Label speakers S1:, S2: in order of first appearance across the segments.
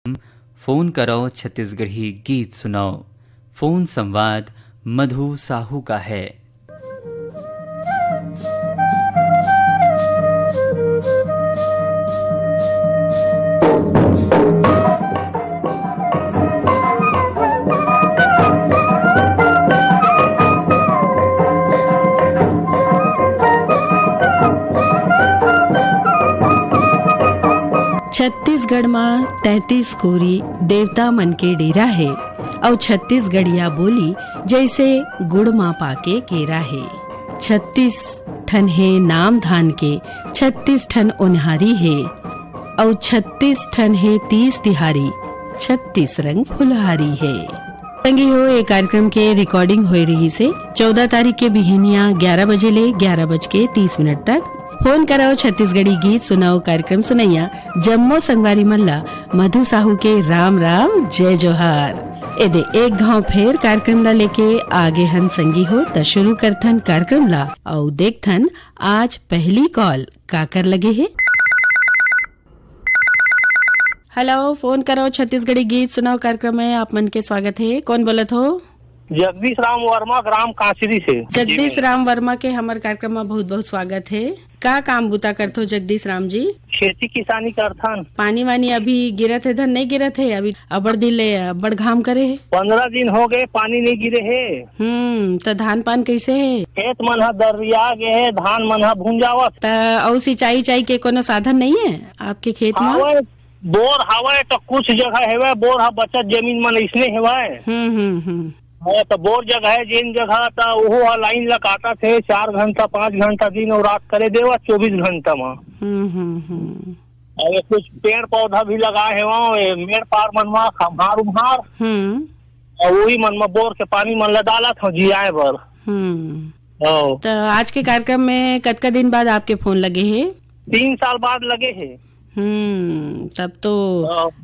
S1: Phone करो छत्तीसगढ़ी गीत सुनाओ। फोन संवाद मधु साहू का है।
S2: छत्तीसगढ़ में 33 कोरी देवता मन के डेरा है और छत्तीसगढ़िया बोली जैसे गुड़ मा पाके केरा है। 36 ठन है नाम धान के, 36 ठन उन्हारी है और 36 ठन है 30 तिहारी, 36 रंग फुलहारी है। संगी हो ये कार्यक्रम के रिकॉर्डिंग हो रही से 14 तारीख के बिहनिया 11 बजे ले 11:30 तक। फोन कराओ छत्तीसगढ़ी गीत सुनाओ कार्यक्रम सुनैया जम्मो संगवारी मल्ला मधु साहू के राम राम जय जोहार। एदे एक गांव फेर कार्यक्रम ला लेके आगे हन संगी हो त शुरू करथन कार्यक्रम ला और देखथन आज पहली कॉल काकर लगे है। हेलो, फोन कराओ छत्तीसगढ़ी गीत सुनाओ कार्यक्रम में आप मन के स्वागत है। कौन बोलत हो?
S3: जगदीश राम वर्मा, ग्राम कांचरी से।
S2: जगदीश राम वर्मा के हमारे कार्यक्रम में बहुत बहुत स्वागत है। का काम बुता करते हो जगदीश राम जी?
S3: खेती किसानी करथन।
S2: पानी वानी अभी गिरत है? धन नहीं गिरत है अभी? अबड़ दिन ले अबड़ घाम करे है।
S3: 15 दिन हो गए पानी नहीं गिरे है।
S2: तो धान पान कैसे है?
S3: खेत मन हा दरिया गे है, धान मन हा भूंजावत।
S2: और सिंचाई चाई के कोनो साधन नहीं है आपके खेत में?
S3: बोर हवा तो कुछ जगह है, बोर हा बचत जमीन मन इसने है। तो बोर जगह है जिन जगह था वो लाइन लगाता थे 4 घंटा 5 घंटा दिन और रात करे देवा 24 घंटा में। और कुछ पेड़ पौधा भी लगाए है वहाँ मेड़ पार मनवा खम्हार उम्हार और वही मन में बोर के पानी मन ला डाला था जियाए बर।
S2: तो आज के कार्यक्रम में कतका दिन बाद आपके फोन लगे है?
S3: 3 साल बाद लगे है।
S2: तब तो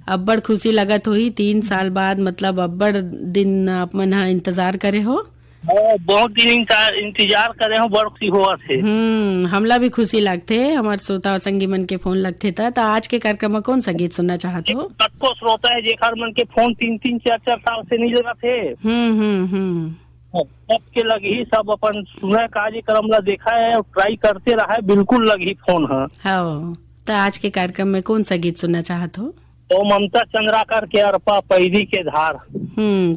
S2: अब्बड़ खुशी लगत होही। 3 साल बाद मतलब अब्बड़ दिन आप मन इंतजार करे हो।
S3: बहुत दिन इंतजार करे हो, बड़ खुशी हुआ थे।
S2: हमला भी खुशी लगते हमारे श्रोता संगी मन के फोन लगते था। तो आज के कार्यक्रम में कौन सा गीत सुनना चाहते हो?
S3: सबको श्रोता है जेखर मन के फोन 3-3 4-4 साल से नहीं लगा थे। सबके लगी सब अपन सुना कार्यक्रम ला देखा है और ट्राई करते रहा है, बिल्कुल लगी फोन है।
S2: तो आज के कार्यक्रम में कौन सा गीत सुनना चाहत हो?
S3: तो ममता चंद्राकर के अरपा पैदी के धार।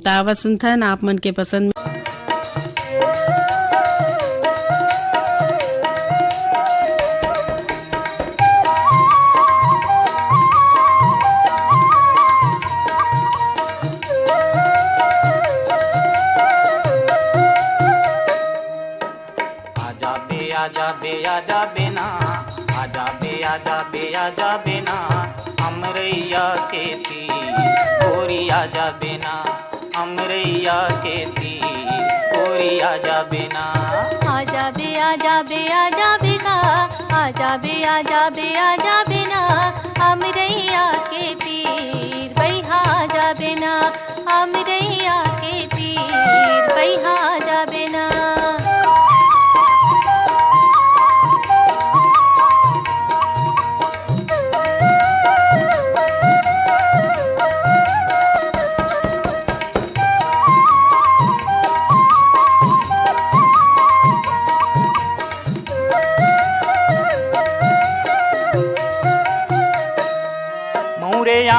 S2: तावा सुनथन आप मन के पसंद।
S4: आजा बे ना, आजा बे ना, अमरैया के तीर गोरी आजा बे ना, अमरैया के तीर गोरी आजा बे ना।
S5: आजा बे ना, आजा बे ना, अमरैया के तीर बैहा आजा बे ना, अमरैया के तीर बैहा आजा बे ना।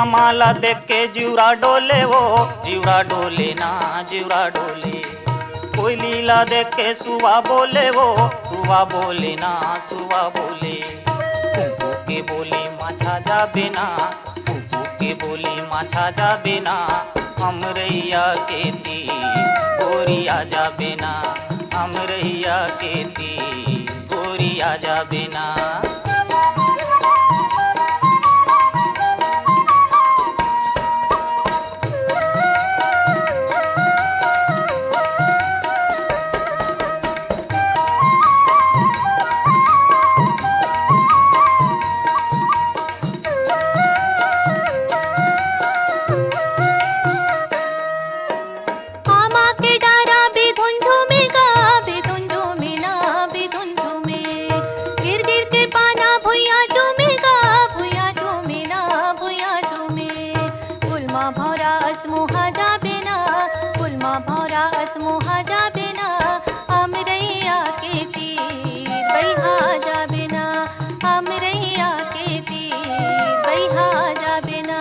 S4: माला देख के जीवरा डोले वो, जीवरा डोले ना जीवरा डोले। कोई लीला देख के सुवा बोले वो, सुवा बोले ना सुवा बोले। कुकू के बोले माछा जा बिना, कुकू के बोले माछा जा बिना, अमरैया के तीर गोरी आजा बिना, अमरैया के तीर गोरी आजा बिना।
S5: पानी फुलमा भौरा असमोहा जाबे ना, फुलमा भौरा असमोहा जाबे ना, अमरैया के तीर बैहा जाबे ना, अमरैया के तीर बैहा जाबे ना।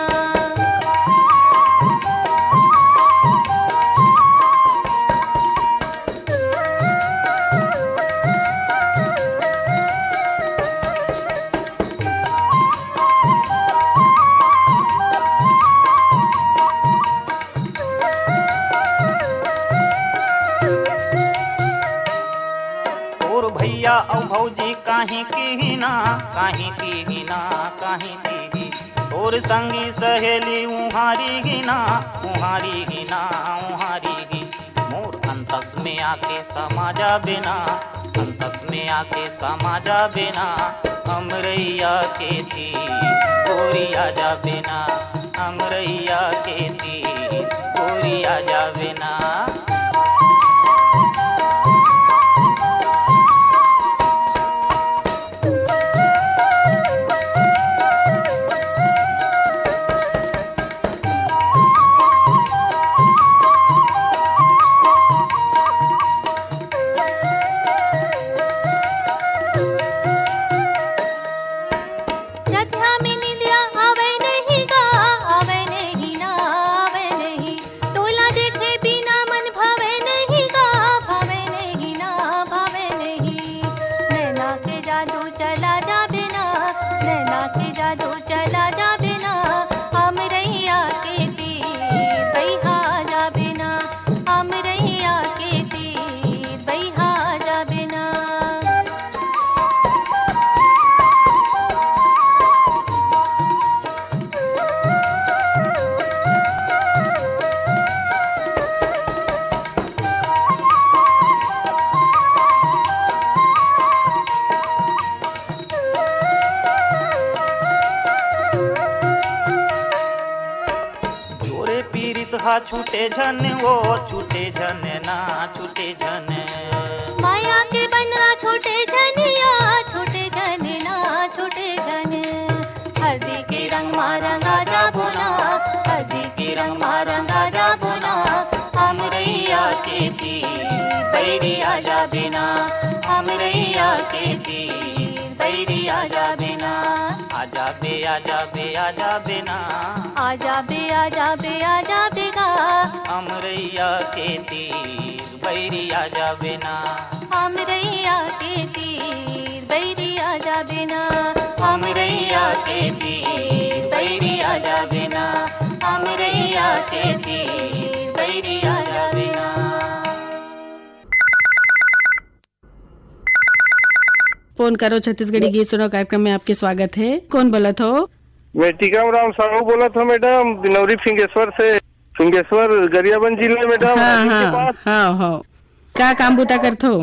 S4: भैया और भौजी काहे की ना, काहे की ना, काहे की तोर संगी सहेली उहारी ही ना, उहारी ही ना, उहारी ही मोर अंतस में आके समा जा बिना, अंतस में आके समा जा बिना, अमरैया के तीर गोरिया जा बिना, अमरैया के तीर गोरिया जा बिना। छूटे झन वो छूटे झन ना, छूटे झन
S5: माया के बनरा छूटे झनिया, छूटे झन ना, छूटे झन हल्दी के रंग मा रंगा जा बोना, हल्दी के रंग मा रंगा जा बोना, अमरैया के तीर बैरिया जा बिना, अमरैया के तीर बैरिया जा बिना। आजा बे आजा बे आजा बिना, आजा बे आजा बे आजा बेगा,
S4: अमरैया के तीर बैरिया जा बिना,
S5: अमरैया के तीर बैरिया जा बिना,
S4: अमरैया के तीर बैरिया जा बिना, अमरैया के तीर बैरिया जा बिना।
S2: फोन करो छत्तीसगढ़ी गीत सुनो कार्यक्रम में आपके स्वागत है। कौन बोलत हो?
S3: मैं टीकाम राम साहू बोला था मैडम, दिनौरी फिंगेश्वर से, फिंगेश्वर गरियाबंद जिले मैडम।
S2: हाँ हाँ, क्या काम बुता करते हो?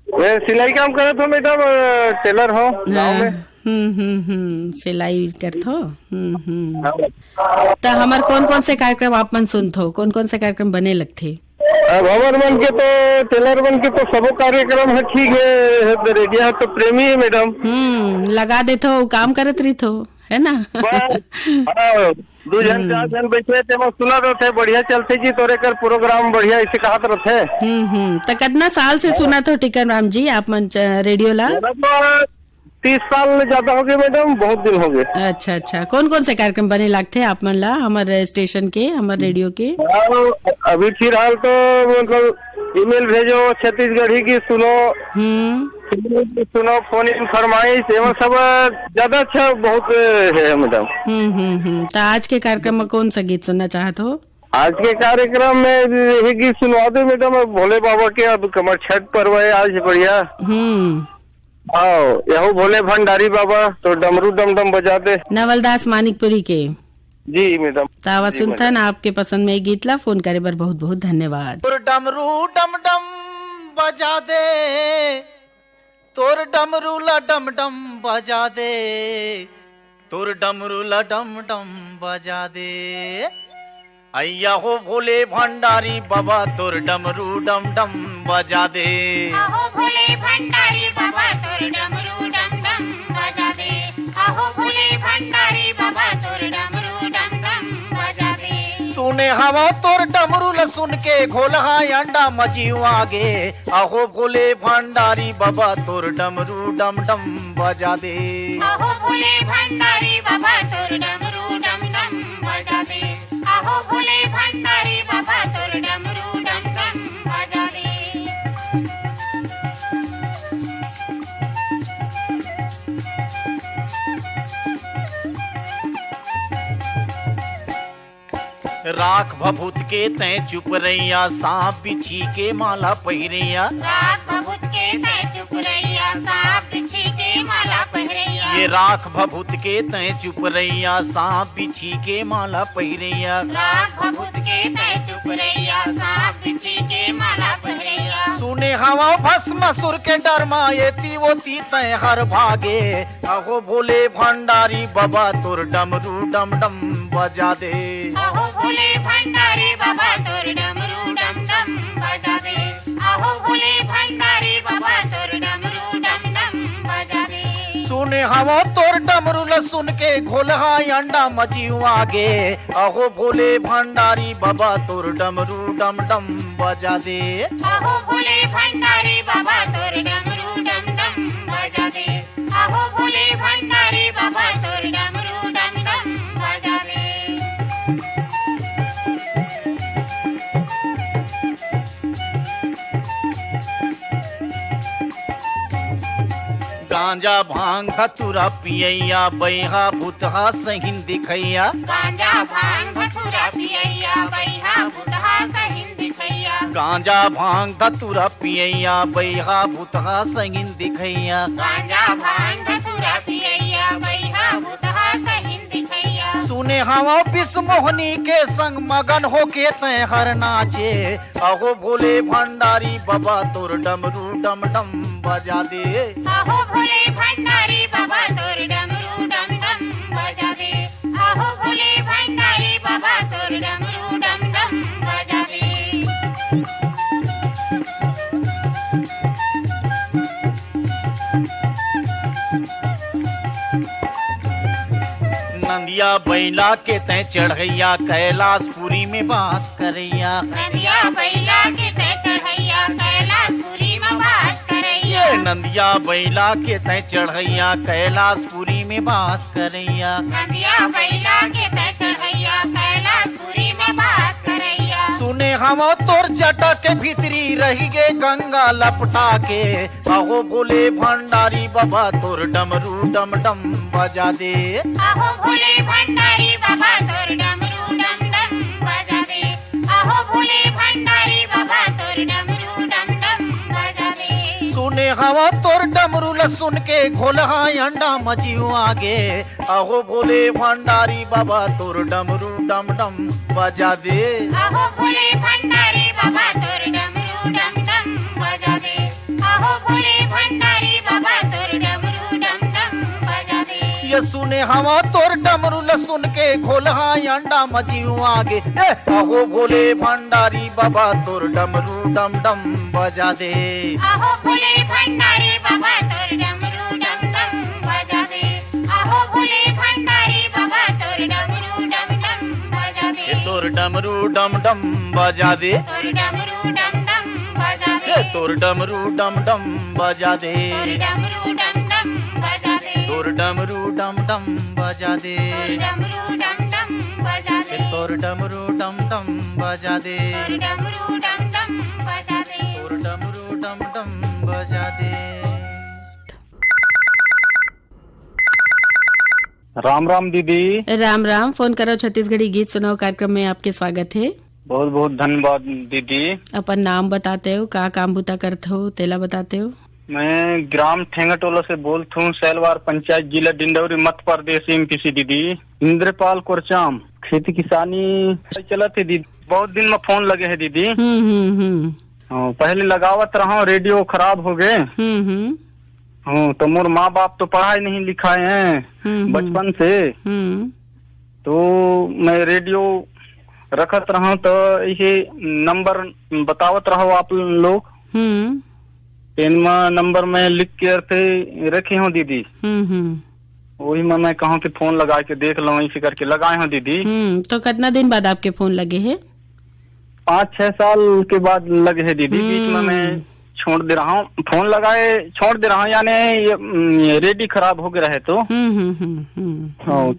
S3: मैं सिलाई काम करत हूँ मैडम, टेलर हो गाँव में।
S2: सिलाई करते हो। तो हमारे कौन कौन से कार्यक्रम आप मन सुनते हो? कौन कौन से कार्यक्रम बने लगते?
S3: अब हमार मन के तो टेलर बन के तो सबो कार्यक्रम है ठीक है, रेडिया तो प्रेमी है मैडम।
S2: लगा देते हो, काम करत रही तो है ना।
S3: 2 जन 4 जन बैठे थे, मैं सुना रहते बढ़िया चलते जी, तोरे कर प्रोग्राम बढ़िया ऐसे कहत रहते।
S2: तो कितना साल से सुना तो टीकन राम जी आप मन रेडियो ला?
S3: 30 साल ज्यादा हो गए मैडम, बहुत दिन हो गए।
S2: अच्छा अच्छा, कौन कौन से कार्यक्रम बने लगते आप मन ला हमारे स्टेशन के, हमारे रेडियो के?
S3: अभी फिलहाल तो मतलब ईमेल भेजो छत्तीसगढ़ी की सुनो, सुनो फोन इन फरमाइश एवं सब ज्यादा अच्छा बहुत है मैडम।
S2: तो आज के कार्यक्रम में कौन सा गीत सुनना चाहते हो?
S3: आज के कार्यक्रम में यही गीत सुनवा दो मैडम, भोले बाबा के। अब कमर छठ पर्व है आज, बढ़िया। आओ यहो भोले भंडारी बाबा तो डमरू डम डम बजा दे।
S2: नवलदास मानिकपुरी के।
S3: जी मैडम।
S2: तावा सुल्तान आपके पसंद में गीत ला, फोन करे पर बहुत बहुत धन्यवाद।
S6: तोर डमरू डम डम बजा दे, तोर डमरू ला डम डम बजा दे, तोर डमरू ला डम डम बजा दे। अय्या हो भोले भंडारी बाबा, तोर डमरू डम डम बजा दे।
S7: आहो भोले भंडारी बाबा, तोर डमरू डम डम बजा दे। आहो भोले भंडारी बाबा, तोर डमरू डम डम बजा दे।
S6: सुने हवा तोर डमरू ल सुन के घोलहा अंडा मजीव आगे अहो भोले भंडारी बाबा तोर डमरू डम डम बजा दे।
S7: आहो भोले भंडारी बाबा तोर डमरू डम डम बजा दे। आहो भोले भंडारी बाबा तोर डमरू डम डम बजा दे।
S6: राख भभूत के तय चुप रैया सांप बिछी के माला पहिरैया।
S7: राख भभूत के तय चुप रैया सांप बिछी के माला पहिरैया।
S6: ये राख भभूत के तय चुप रैया सांप बिछी के माला पहिरैया।
S7: राख भभूत के तय चुप रैया सांप बिछी के माला पहिरैया।
S6: सुने हवा भस्म सुर के डर मायेती वो ती तय हर भागे अहो भोले भंडारी बाबा तोर डमरू डम डम बजा दे।
S7: आहो भोले भंडारी बाबा तोर डमरू डम डम बजा दे। आहो भोले भंडारी बाबा तोर डमरू डम डम बजा दे।
S6: सुने हवा तोर डमरू ल सुन के घोलहा अंडा मजीव आगे अहो भोले भंडारी बाबा तोर डमरू डम डम बजा दे।
S7: आहो भोले भंडारी बाबा तोर डमरू डम डम बजा दे। आहो भोले भंडारी बाबा तोर डमरू डम डम बजा दे।
S6: गांजा भांग धतुरा पियैया बैहा भूतहा सहिन दिखैया।
S7: गांजा भांग धतूरा पियैया बैहा भूतहा सहिन दिखैया।
S6: गांजा भांग धतुरा पियैया बैहा भूतहा सहिन दिखैया।
S7: गांजा भांग धतूरा पियैया बैहा भूतहा सहिन दिखैया।
S6: सुने हवा विष मोहनी के संग मगन होके तय हर नाचे अहो भोले भंडारी बाबा तोर डमरू डम डम बजा दे।
S7: आहो भोले भंडारी बाबा तोर डमरू डम डम बजा दे। आहो भोले भंडारी बाबा तोर डमरू डम डम बजा दे।
S6: नंदिया बैला के तय चढ़ैया कैलाशपुरी में वास करैया।
S7: नदिया बैला के तय चढ़ैया कैलाशपुरी में वास करैया।
S6: ये नंदिया बैला के तय चढ़ैया कैलाशपुरी में वास करैया।
S7: नदिया बैला के तय चढ़ैया कैलाशपुरी में वास करैया।
S6: सुने हम तोर जटा के भीतरी रही गे गंगा लपटा के अहो भोले भंडारी बाबा तोर डमरू डम डम बजा दे।
S7: आहो भोले भंडारी बाबा तोर डमरू डम डम बजा दे। आहो भोले भंडारी बाबा तोर डमरू डम डम बजा दे।
S6: सुने हवा तोर डमरू ल सुन के घोलहा अंडा मजीव आगे अहो भोले भंडारी बाबा तोर डमरू डम डम बजा दे।
S7: आहो भोले भंडारी बाबा तोर डमरू डम डम बजा दे। आहो भोले भंडारी बाबा तोर डमरू डम डम बजा दे।
S6: ये सुने हवा तोर डमरू ल सुन के घोलहा अंडा मजीव आगे अहो भोले भंडारी बाबा तोर डमरू डम डम बजा दे।
S7: आहो भोले भंडारी बाबा तोर डमरू डम डम बजा दे। आहो भोले भंडारी बाबा तोर डमरू डम डम बजा दे।
S6: तोर डमरू डम डम बजा दे।
S7: तोर डमरू डम डम बजा दे।
S6: तोर डमरू डम डम बजा दे।
S7: तोर डमरू डम डम बजा दे।
S6: तोर डमरू डम डम बजा दे।
S7: तोर डमरू डम डम बजा दे।
S6: तोर डमरू डम डम बजा दे।
S7: तोर डमरू डम डम बजा दे।
S6: तोर डमरू डम डम बजा दे।
S3: राम राम दीदी।
S2: राम राम। फोन करो छत्तीसगढ़ी गीत सुनाओ कार्यक्रम में आपके स्वागत है।
S3: बहुत बहुत धन्यवाद दीदी।
S2: अपन नाम बताते हो, का काम बुता करते हो, तेला बताते हो।
S3: मैं ग्राम ठेंगटोला से बोलता हूँ, सैलवार पंचायत, जिला डिंडौरी, मध्य प्रदेश, एमपीसी दीदी। इंद्रपाल कोरचाम। खेती किसानी चला थे दीदी, बहुत दिन में फोन लगे है दीदी। पहले लगावत रहा, रेडियो खराब हो गए। तो मोर माँ बाप तो पढ़ाई नहीं लिखाए हैं बचपन से, तो मैं रेडियो रखत रहा, तो ये नंबर बतावत रहो आप लोग। पेन में नंबर में लिख के रखे हो दीदी। वही मैं कहूँ कि फोन लगा के देख लो, इसी करके लगाए हैं दीदी।
S2: तो कितना दिन बाद आपके फोन लगे हैं?
S3: 5-6 साल के बाद लगे है दीदी। बीच में मैं छोड़ दे रहा हूँ, फोन लगाए छोड़ दे रहा हूँ, यानी ये रेडी खराब हो गया रहे तो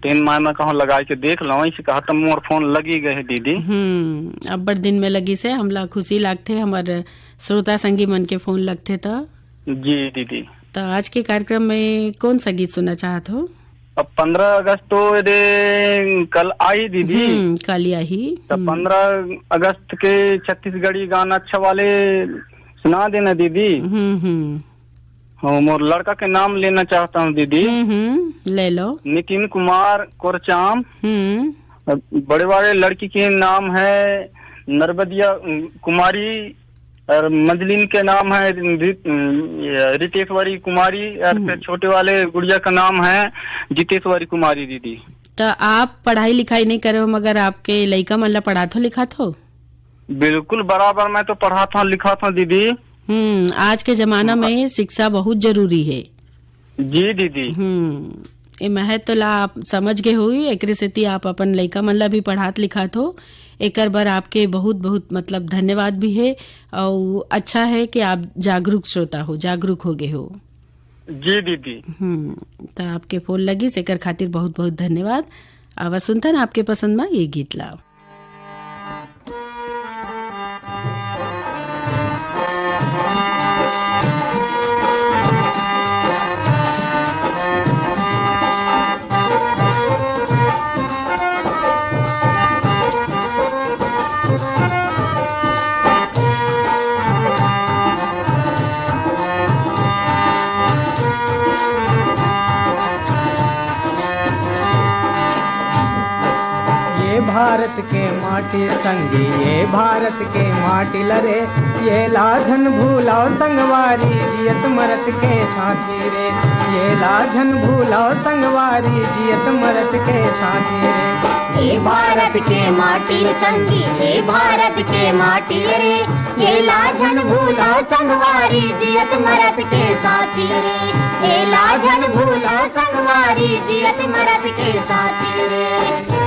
S3: 3 माह में कहूँ लगा के देख लो, इसी कहा तो मोर फोन लगी गए है दीदी।
S2: अब बड़ दिन में लगी से हमला खुशी लागते, हमारे श्रोता संगी मन के फोन लगते तो।
S3: जी दीदी।
S2: तो आज के कार्यक्रम में कौन सा गीत सुनना चाहत हो?
S3: अब 15 अगस्त तो कल आई दीदी।
S2: कल आई
S3: तो 15 अगस्त के छत्तीसगढ़ी गाना अच्छा वाले सुना देना दीदी। हाँ, मोर लड़का के नाम लेना चाहता हूँ दीदी।
S2: ले लो।
S3: नितिन कुमार कोरचाम। बड़े वाले लड़की के नाम है नर्मदिया कुमारी, और मंजलिन के नाम है रितेश्वरी कुमारी, और फिर छोटे वाले गुड़िया का नाम है जितेश्वरी कुमारी दीदी।
S2: तो आप पढ़ाई लिखाई नहीं करे हो, मगर आपके लड़का मन ला पढ़ा थो लिखा थो? बिल्कुल
S3: बराबर, मैं तो पढ़ा था लिखा था दीदी।
S2: आज के जमाना में शिक्षा बहुत जरूरी है।
S3: जी दीदी।
S2: ये महत्व ला आप समझ गए होगी, एक सेती आप अपन लड़का मन ला भी पढ़ात लिखात हो। एक बार आपके बहुत बहुत मतलब धन्यवाद भी है, और अच्छा है कि आप जागरूक श्रोता हो, जागरूक हो गए हो।
S3: जी दीदी।
S2: तो आपके फोन लगी से खातिर बहुत बहुत धन्यवाद। आवाज सुनता ना आपके पसंद में ये गीत लाओ।
S8: भारत के माटी संगी, ये भारत के माटी लरे, ये लाझन भूलाओ संगवारी जियत मरत के साथी रे, ये लाझन भूलाओ संगवारी जियत मरत के साथी रे।
S5: ये भारत के माटी संगी, ये भारत के माटी रे, ये लाझन भूलाओ संगवारी जियत मरत के साथी रे, ये लाझन भूलाओ संगवारी जियत मरत के साथी रे।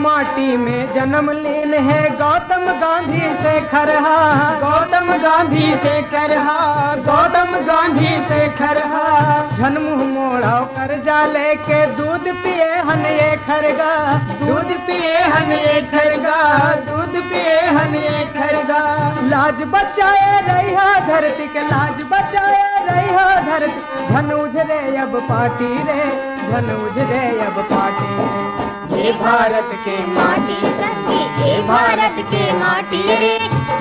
S8: माटी में जन्म लीन है गौतम गांधी से खरहा, गौतम गांधी से खरहा, गौतम गांधी से खरहा। झन मुँह मोड़ा कर जा लेके दूध पिए हन ये खरगा, दूध पिए हन ये खरगा, दूध पिए हन ये खरगा। लाज बचाए रहिया धरती के, लाज बचाए रहिया धरती। धन उजरे अब पार्टी रे, धन उजरे अब पार्टी रे।
S5: ये भारत के माटी संगी, ये भारत के माटी रे,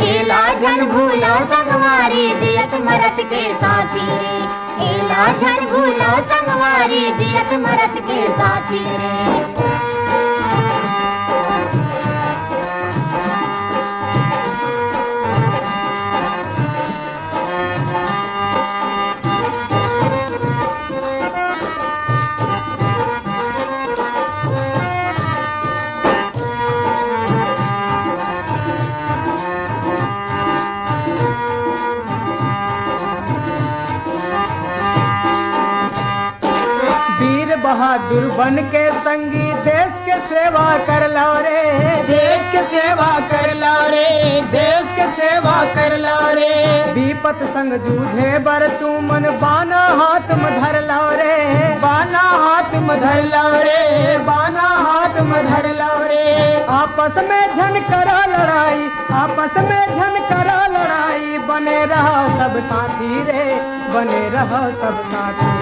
S5: ये लाझन भूला संगवारी जियत मरत के साथी रे, ये लाझन भूला संगवारी जियत मरत के साथी रे।
S8: बहादुर बन के संगी देश के सेवा कर लो रे, देश के सेवा कर लो रे, देश के सेवा कर लो रे। विपत संग जूझे बर तू मन बाना हाथ में धर लो रे, बाना हाथ में धर लो रे, बाना हाथ में धर लो रे। आपस में झन करा लड़ाई, आपस में झन करा लड़ाई। बने रहो सब साथी रे, बने रहो सब साथी।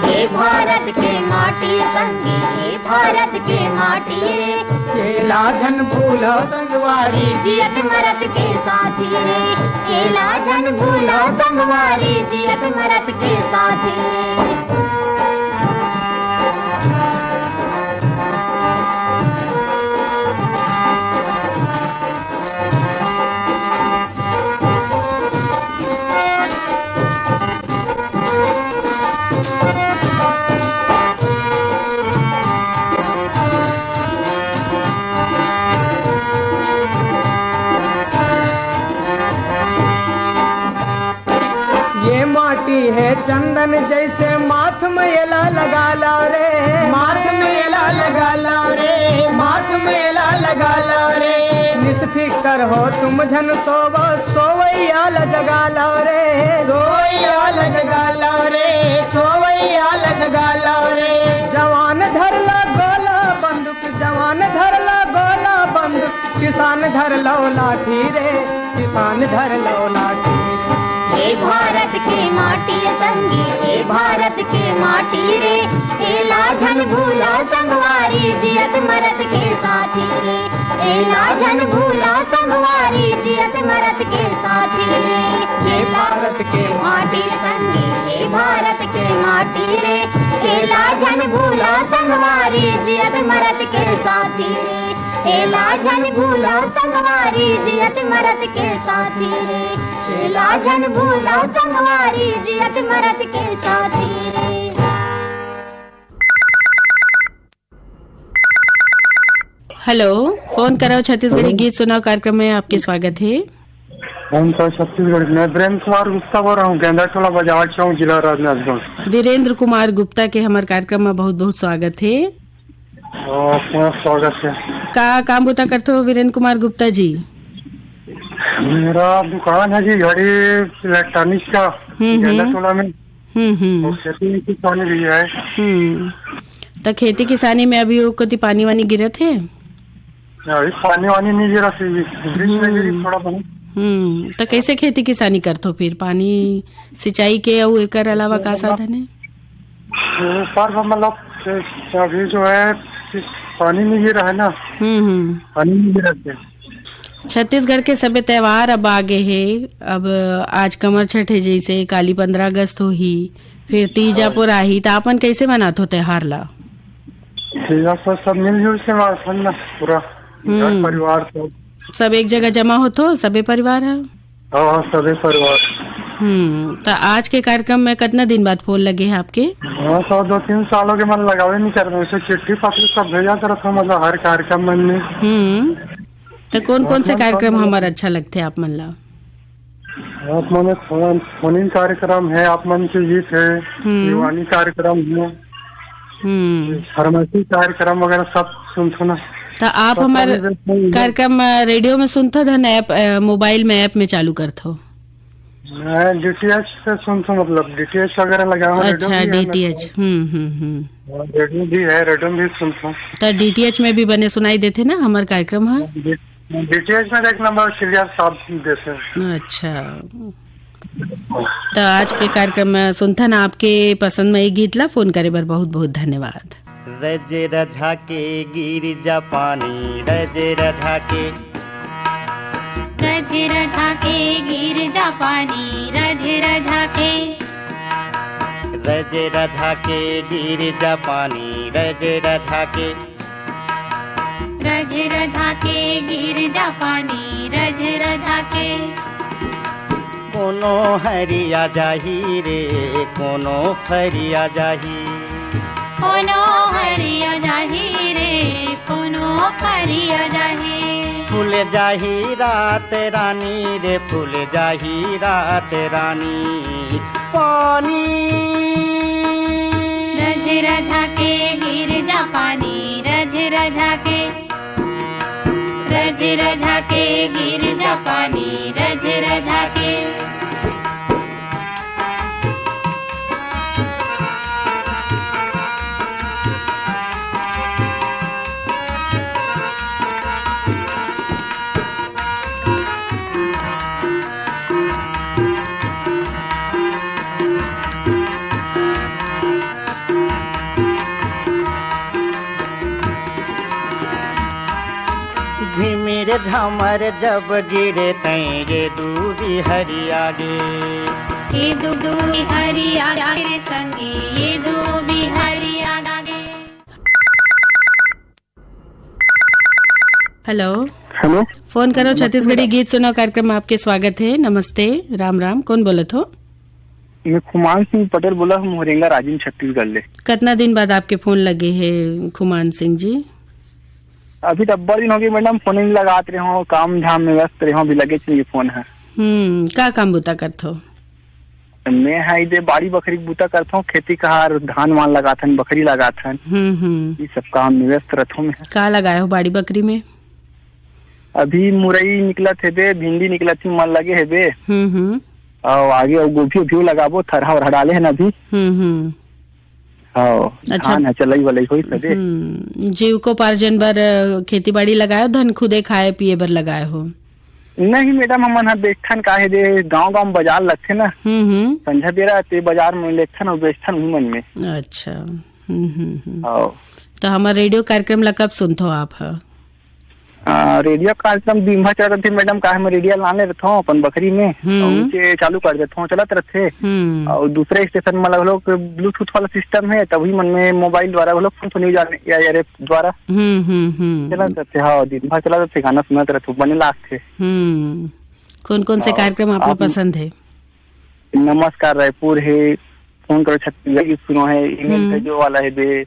S5: ये भारत के माटी संगी, ये भारत के माटी रे,
S8: ये लाझन भूलो संगवारी
S5: जियत मरत के साथी रे, ये लाझन भूलो संगवारी जियत मरत के साथी रे।
S8: माटी है चंदन जैसे माथ में एला लगा लो रे, माथ में एला लगा लो रे, माथ में एला लगा लो रे। निष्फिकर हो तुम झन सोवो सोवैया जगा लो रे, सोवैया जगा लो रे, सोवैया जगा लो रे। जवान धरला गोला बंदूक, जवान धरला गोला बंदूक, किसान धर लो लाठी रे, किसान धर लो लाठी।
S5: ये भारत के माटी संगी, ये भारत के माटी रे, एला झन भूला संगवारी जियत मरत के साथी रे, एला झन भूला संगवारी जियत मरत के साथी रे। ये भारत के माटी संगी, ये भारत के माटी रे, एला झन भूला संगवारी जियत मरत के साथी रे, एला झन भूला संगवारी जियत मरत के साथी रे, एला झन भूला संगवारी जियत मरत के साथी रे।
S2: हेलो, फोन कराओ छत्तीसगढ़ी गीत सुनाओ कार्यक्रम में आपके स्वागत है।
S9: हम तो छत्तीसगढ़ में वीरेंद्र कुमार गुप्ता बोल रहा हूँ, गेंदाटोला बाजार चौक, जिला राजनांदगांव।
S2: वीरेंद्र कुमार गुप्ता के हमारे कार्यक्रम में बहुत बहुत स्वागत है।
S9: स्वागत है।
S2: का काम बुता करते हो वीरेंद्र कुमार गुप्ता जी?
S9: मेरा दुकान है जी घड़ी इलेक्ट्रॉनिक का, गेंदाटोला में। और खेती किसानी भी है।
S2: तो खेती किसानी में अभी कति पानी वानी गिरत है?
S9: अभी पानी वानी नहीं गिरा, बीच में गिरी थोड़ा बहुत।
S2: तो कैसे खेती किसानी करते हो फिर? पानी सिंचाई के और एकर अलावा का साधन है?
S9: पर मतलब अभी जो है पानी नहीं गिरा है ना, पानी नहीं गिरा।
S2: छत्तीसगढ़ के सभी त्योहार अब आगे है। अब आज कमर छठ है, जैसे काली 15 अगस्त हो ही, फिर तीजा पुर आही, तो अपन कैसे मनाते हो त्योहार ला?
S9: सब मिलजुल से ना पूरा परिवार
S2: सब एक जगह जमा हो तो सबे परिवार है।
S9: हाँ, सबे परिवार।
S2: तो आज के कार्यक्रम में कितना दिन बाद फोन लगे हैं आपके?
S9: हाँ, तो 2-3 सालों के मन लगावे नहीं कर रहे, चिट्ठी पत्र सब भेजा करता हूँ, मतलब हर कार्यक्रम में।
S2: तो कौन कौन से कार्यक्रम हमारा अच्छा लगते हैं आप मन ला?
S9: आप मन फोनिंग कार्यक्रम है, आप मन के गीत है, दीवानी कार्यक्रम है, फार्मेसी कार्यक्रम वगैरह सब सुनते ना।
S2: तो आप हमारे कार्यक्रम रेडियो में सुनते धन ऐप मोबाइल में ऐप में चालू करते हो?
S9: मैं डीटीएच से सुनता हूँ, मतलब डीटीएच वगैरह लगा हुआ।
S2: अच्छा, डीटीएच।
S9: रेडियो भी है, रेडियो भी सुनता हूँ।
S2: तो डीटीएच में भी बने सुनाई देते ना हमारे कार्यक्रम? है
S9: डीटीएच में एक नंबर क्लियर साफ देते।
S2: अच्छा, तो आज के कार्यक्रम में सुनता ना आपके पसंद में एक गीत ला फोन करे बर बहुत बहुत धन्यवाद।
S10: रजे रझा के गिर जा पानी, रजे रझा के,
S5: रजे रझा के गिर जा पानी, रजे रझा के,
S10: रजे रझा के गिर जा पानी, रजे रझा के,
S5: रजे रझा के गिर जा पानी, रजे रझा के।
S10: कोनो हरिया जाही रे, कोनो फरिया जाही,
S5: कोनो हरिया जाही रे, कोनो फरिया जाही।
S10: फूल जाही रात रानी रे, फूल जाही रात रानी, पानी
S5: रज रझा के गिर जा पानी, रज रझा के, रज रझा के गिर जा पानी, रज रझा के।
S10: झिमिर झमर जब गिरे तई गे दूरी हरिया गे,
S5: ये दूरी हरिया गे संगी, ये दूरी हरिया गे।
S2: हेलो
S9: हेलो,
S2: फोन करो छत्तीसगढ़ी गीत सुनो कार्यक्रम में आपके स्वागत है। नमस्ते, राम राम, कौन बोलत हो?
S9: मैं खुमान सिंह पटेल बोला हूँ, मोरेंगा राजीव छत्तीसगढ़ ले।
S2: कितना दिन बाद आपके फोन लगे हैं खुमान सिंह जी?
S9: अभी तो बड़ी दिन हो गई मैडम, फोन नहीं लगाते रहे हो, काम धाम में व्यस्त रहे हो, अभी लगे चाहिए फोन है।
S2: क्या काम बुता करते हो?
S3: मैं है इधर बाड़ी बकरी बूता करता हूँ, खेती कहार, धान वान लगाथन, बकरी लगाथन, ये सब काम में व्यस्त रहता हूँ।
S2: का लगाए हो बाड़ी बकरी में?
S3: अभी मुरई निकला थे बे, भिंडी निकला थी, मन लगे है बे, और आगे और गोभी भी लगाबो, थरहा और डाले है ना अभी।
S2: अच्छा,
S3: हाँ चलई वाली होई सदे।
S2: जीविकोपार्जन बर खेती बाड़ी लगाए हो, धन खुदे खाए पिए बर लगाए हो?
S3: नहीं मैडम, हमन देखथन का है दे, गांव में बाजार लगथे ना, संझा बेरा ते बाजार में लेथन और बेचथन मन में।
S2: अच्छा। तो हमारा रेडियो कार्यक्रम ला कब सुनते हो आप?
S3: रेडियो कार्यक्रम दिन भर चलत थे मैडम, का हम रेडियो लाने रहता हूँ अपन बकरी में, नीचे चालू कर देता हूँ, चलत रहते। और दूसरे स्टेशन में लोग ब्लूटूथ वाला सिस्टम है, तभी मन में मोबाइल द्वारा लोग फोन न्यूज द्वारा चलत रहते। हाँ, दिन भर चलत रहते, गाना सुनत रहते, बने लागते।
S2: कौन कौन से कार्यक्रम आपको पसंद है?
S3: नमस्कार रायपुर है, फोन करो छत्तीसगढ़ सुनो है, ईमेल भेजो वाला है बे,